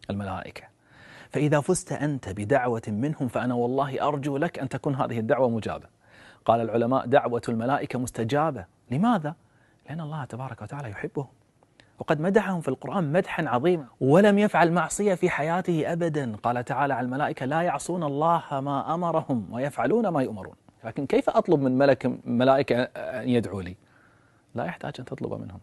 الملائكة. فإذا فزت أنت بدعوة منهم فأنا والله أرجو لك أن تكون هذه الدعوة مجابة. قال العلماء: دعوة الملائكة مستجابة. لماذا؟ لأن الله تبارك وتعالى يحبهم، وقد مدحهم في القرآن مدحا عظيما، ولم يفعل معصية في حياته أبدا. قال تعالى عن الملائكة: لا يعصون الله ما أمرهم ويفعلون ما يؤمرون. لكن كيف أطلب من ملائكة أن يدعوا لي؟ لا يحتاج أن تطلب منهم،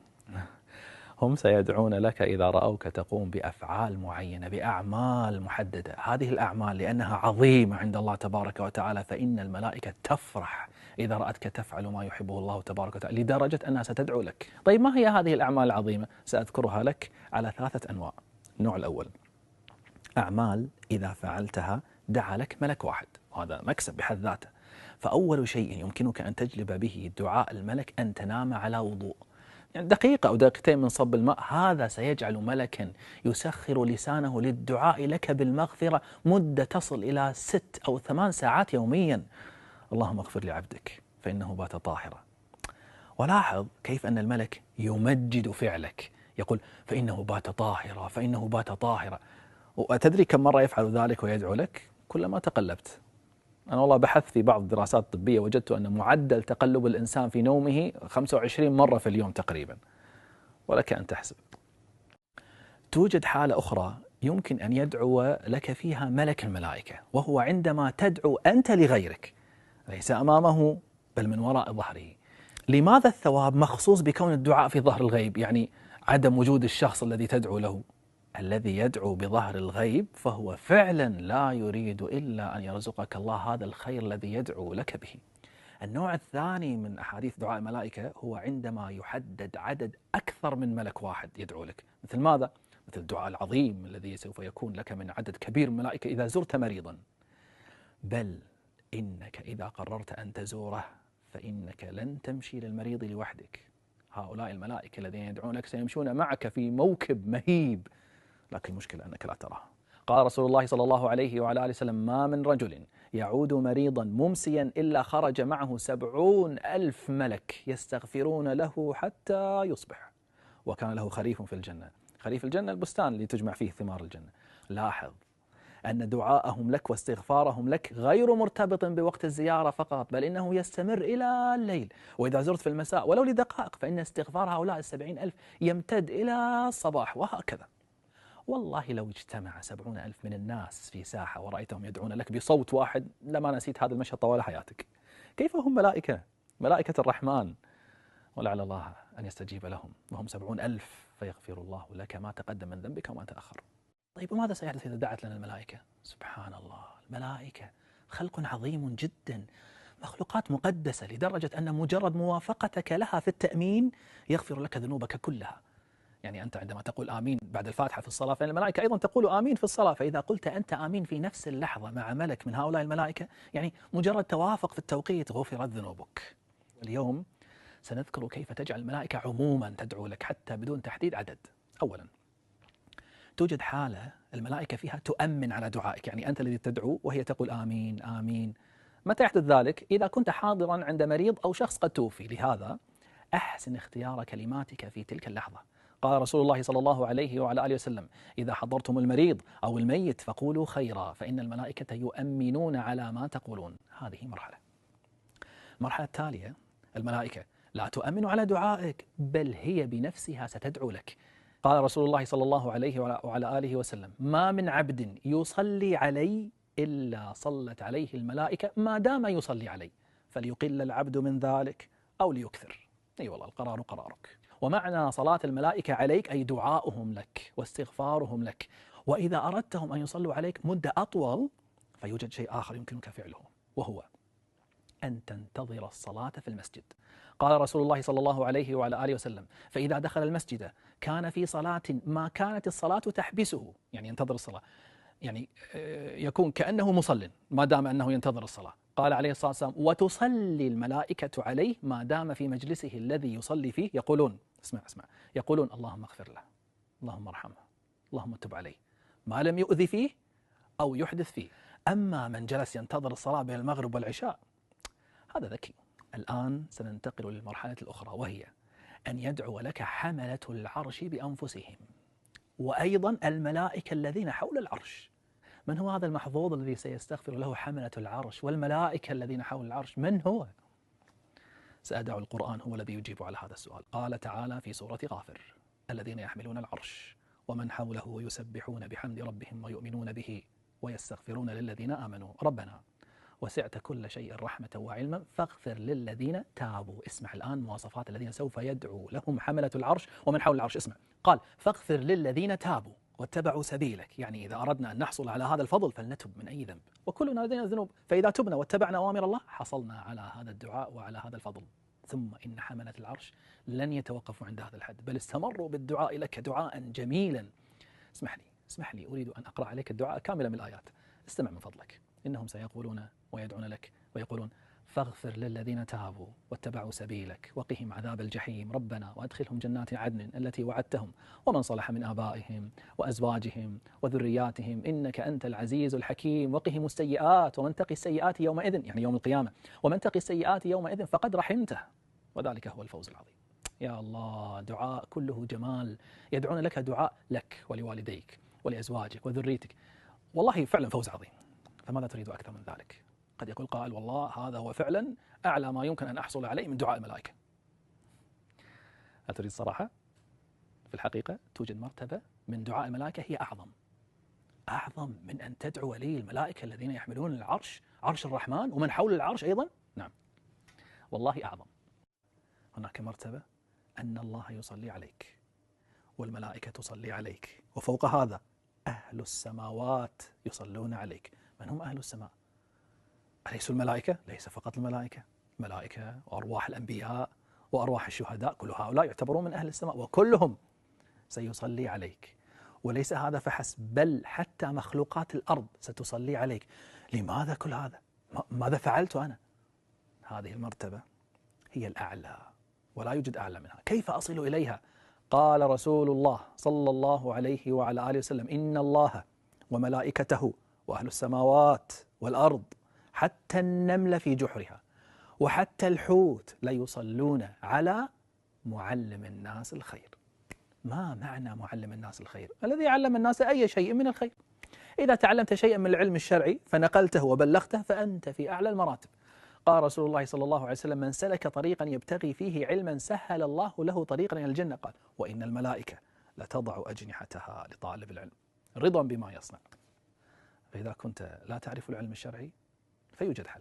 هم سيدعون لك إذا رأوك تقوم بأفعال معينة، بأعمال محددة. هذه الأعمال لأنها عظيمة عند الله تبارك وتعالى فإن الملائكة تفرح إذا رأتك تفعل ما يحبه الله تبارك وتعالى، لدرجة أنها ستدعو لك. طيب ما هي هذه الأعمال العظيمة؟ سأذكرها لك على 3 أنواع. النوع الأول: أعمال إذا فعلتها دعا لك ملك واحد، وهذا مكسب بحد ذاته. فأول شيء يمكنك أن تجلب به دعاء الملك أن تنام على وضوء، يعني دقيقة أو دقيقتين من صب الماء، هذا سيجعل ملكا يسخر لسانه للدعاء لك بالمغفرة مدة تصل إلى 6 أو 8 ساعات يوميا. اللهم اغفر لعبدك فإنه بات طاهرا. ولاحظ كيف أن الملك يمجد فعلك، يقول: فإنه بات طاهرا، فإنه بات طاهرا. وأتدري كم مرة يفعل ذلك ويدعو لك؟ كلما تقلبت. أنا والله بحثت في بعض الدراسات الطبية، وجدت أن معدل تقلب الإنسان في نومه 25 مرة في اليوم تقريبا، ولك أن تحسب. توجد حالة أخرى يمكن أن يدعو لك فيها ملك الملائكة، وهو عندما تدعو أنت لغيرك، ليس أمامه بل من وراء ظهره. لماذا الثواب مخصوص بكون الدعاء في ظهر الغيب؟ يعني عدم وجود الشخص الذي تدعو له. الذي يدعو بظهر الغيب فهو فعلا لا يريد إلا أن يرزقك الله هذا الخير الذي يدعو لك به. النوع الثاني من أحاديث دعاء الملائكة هو عندما يحدد عدد أكثر من ملك واحد يدعو لك. مثل ماذا؟ مثل الدعاء العظيم الذي سوف يكون لك من عدد كبير من الملائكة إذا زرت مريضا. بل إنك إذا قررت أن تزوره فإنك لن تمشي للمريض لوحدك، هؤلاء الملائكة الذين يدعون لك سيمشون معك في موكب مهيب، لكن المشكلة أنك لا تراه. قال رسول الله صلى الله عليه وعلى آله وسلم: ما من رجل يعود مريضا ممسيا إلا خرج معه 70,000 ملك يستغفرون له حتى يصبح، وكان له خريف في الجنة. خريف الجنة البستان اللي تجمع فيه ثمار الجنة. لاحظ أن دعاءهم لك واستغفارهم لك غير مرتبط بوقت الزيارة فقط، بل إنه يستمر إلى الليل. وإذا زرت في المساء ولو لدقائق فإن استغفار هؤلاء 70,000 يمتد إلى الصباح، وهكذا. والله لو اجتمع 70,000 من الناس في ساحة ورأيتهم يدعون لك بصوت واحد لما نسيت هذا المشهد طوال حياتك. كيف هم ملائكة، ملائكة الرحمن، ولعل الله أن يستجيب لهم وهم 70,000 فيغفر الله لك ما تقدم من ذنبك وما تأخر. طيب وماذا سيحدث إذا دعت لنا الملائكة؟ سبحان الله، الملائكة خلق عظيم جدا، مخلوقات مقدسة لدرجة أن مجرد موافقتك لها في التأمين يغفر لك ذنوبك كلها. يعني أنت عندما تقول آمين بعد الفاتحة في الصلاة فإن الملائكة أيضا تقول آمين في الصلاة، فإذا قلت أنت آمين في نفس اللحظة مع ملك من هؤلاء الملائكة يعني مجرد توافق في التوقيت غفرت ذنوبك. اليوم سنذكر كيف تجعل الملائكة عموما تدعو لك حتى بدون تحديد عدد. أولا، توجد حالة الملائكة فيها تؤمن على دعائك، يعني أنت الذي تدعو وهي تقول آمين آمين. متى يحدث ذلك؟ إذا كنت حاضرا عند مريض أو شخص قد توفي. لهذا أحسن اختيار كلماتك في تلك اللحظة. قال رسول الله صلى الله عليه وعلى آله وسلم: إذا حضرتم المريض أو الميت فقولوا خيرا فإن الملائكة يؤمنون على ما تقولون. هذه مرحلة. المرحلة التالية، الملائكة لا تؤمن على دعائك بل هي بنفسها ستدعو لك. قال رسول الله صلى الله عليه وعلى آله وسلم: ما من عبد يصلي علي إلا صلت عليه الملائكة ما دام يصلي علي، فليقل العبد من ذلك أو ليكثر. أي والله القرار قرارك. ومعنى صلاة الملائكة عليك أي دعاؤهم لك واستغفارهم لك. وإذا أردتهم أن يصلوا عليك مدة أطول فيوجد شيء آخر يمكنك فعله، وهو أن تنتظر الصلاة في المسجد. قال رسول الله صلى الله عليه وعلى آله وسلم: فإذا دخل المسجد كان في صلاة ما كانت الصلاة تحبسه، يعني ينتظر الصلاة، يعني يكون كأنه مصل ما دام أنه ينتظر الصلاة. قال عليه الصلاة والسلام: وتصلي الملائكة عليه ما دام في مجلسه الذي يصلي فيه يقولون، اسمع، يقولون: اللهم اغفر له، اللهم ارحمه، اللهم تب عليه، ما لم يؤذي فيه أو يحدث فيه. أما من جلس ينتظر الصلاة بين المغرب والعشاء هذا ذكي. الآن سننتقل للمرحلة الأخرى، وهي أن يدعو لك حملة العرش بأنفسهم. وأيضا الملائكة الذين حول العرش. من هو هذا المحظوظ الذي سيستغفر له حملة العرش والملائكة الذين حول العرش؟ من هو؟ سأدع القرآن هو الذي يجيب على هذا السؤال. قال تعالى في سورة غافر: الذين يحملون العرش ومن حوله يسبحون بحمد ربهم ويؤمنون به ويستغفرون للذين آمنوا ربنا وسعت كل شيء رحمة وعلما فاغفر للذين تابوا. اسمع الآن مواصفات الذين سوف يدعو لهم حملة العرش ومن حول العرش. اسمع، قال: فاغفر للذين تابوا واتبعوا سبيلك. يعني إذا أردنا أن نحصل على هذا الفضل فلنتب من أي ذنب، وكلنا لدينا ذنوب، فإذا تبنا واتبعنا أوامر الله حصلنا على هذا الدعاء وعلى هذا الفضل. ثم إن حملة العرش لن يتوقفوا عند هذا الحد، بل استمروا بالدعاء لك دعاء جميلا. اسمح لي أريد أن أقرأ عليك الدعاء كاملا من الآيات. استمع من فضلك. إنهم سيقولون ويدعون لك ويقولون: فاغفر للذين تابوا واتبعوا سبيلك وقهم عذاب الجحيم ربنا وأدخلهم جنات عدن التي وعدتهم ومن صلح من آبائهم وأزواجهم وذرياتهم إنك أنت العزيز الحكيم وقهم السيئات ومن تقي السيئات يومئذ، يعني يوم القيامة، ومن تقي السيئات يومئذ فقد رحمته وذلك هو الفوز العظيم. يا الله، دعاء كله جمال. يدعون لك دعاء لك ولوالديك ولأزواجك وذريتك، والله فعلا فوز عظيم. فماذا تريد أكثر من ذلك؟ قد يقول قائل: والله هذا هو فعلا أعلى ما يمكن أن أحصل عليه من دعاء الملائكة. هل تريد الصراحة؟ في الحقيقة توجد مرتبة من دعاء الملائكة هي أعظم من أن تدعو لي الملائكة الذين يحملون العرش، عرش الرحمن، ومن حول العرش أيضا. نعم والله أعظم. هناك مرتبة أن الله يصلي عليك والملائكة تصلي عليك، وفوق هذا أهل السماوات يصلون عليك. من هم أهل السماء؟ أليسوا الملائكة؟ ليس فقط الملائكة، الملائكة وأرواح الأنبياء وأرواح الشهداء، كل هؤلاء يعتبرون من أهل السماء وكلهم سيصلي عليك. وليس هذا فحسب، بل حتى مخلوقات الأرض ستصلي عليك. لماذا كل هذا؟ ماذا فعلت أنا؟ هذه المرتبة هي الأعلى ولا يوجد أعلى منها. كيف أصل إليها؟ قال رسول الله صلى الله عليه وعلى آله وسلم: إن الله وملائكته وأهل السماوات والأرض حتى النمل في جحرها وحتى الحوت ليصلون على معلم الناس الخير. ما معنى معلم الناس الخير؟ الذي علم الناس أي شيء من الخير. إذا تعلمت شيئا من العلم الشرعي فنقلته وبلغته فأنت في أعلى المراتب. قال رسول الله صلى الله عليه وسلم: من سلك طريقا يبتغي فيه علما سهل الله له طريقا إلى الجنة. قال: وإن الملائكة لتضع أجنحتها لطالب العلم رضا بما يصنع. فإذا كنت لا تعرف العلم الشرعي فيوجد حل.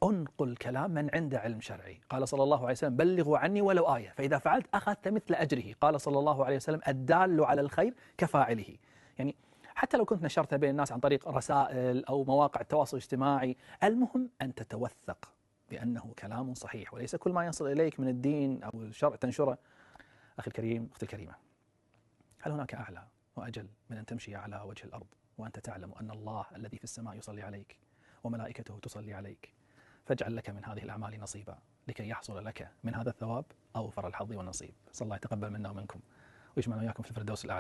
انقل كلام من عنده علم شرعي. قال صلى الله عليه وسلم: بلغوا عني ولو آية، فإذا فعلت أخذت مثل أجره. قال صلى الله عليه وسلم: الدال على الخير كفاعله. يعني حتى لو كنت نشرتها بين الناس عن طريق رسائل أو مواقع التواصل الاجتماعي، المهم أن تتوثق بأنه كلام صحيح، وليس كل ما يصل إليك من الدين أو الشرع تنشره. أخي الكريم، أختي الكريمة، هل هناك أعلى وأجل من أن تمشي على وجه الأرض وأنت تعلم أن الله الذي في السماء يصلي عليك وملائكته تصلي عليك؟ فاجعل لك من هذه الأعمال نصيبا لكي يحصل لك من هذا الثواب أوفر الحظ والنصيب. صلى الله يتقبل منا ومنكم ويجمعنا وإياكم في الفردوس الأعلى.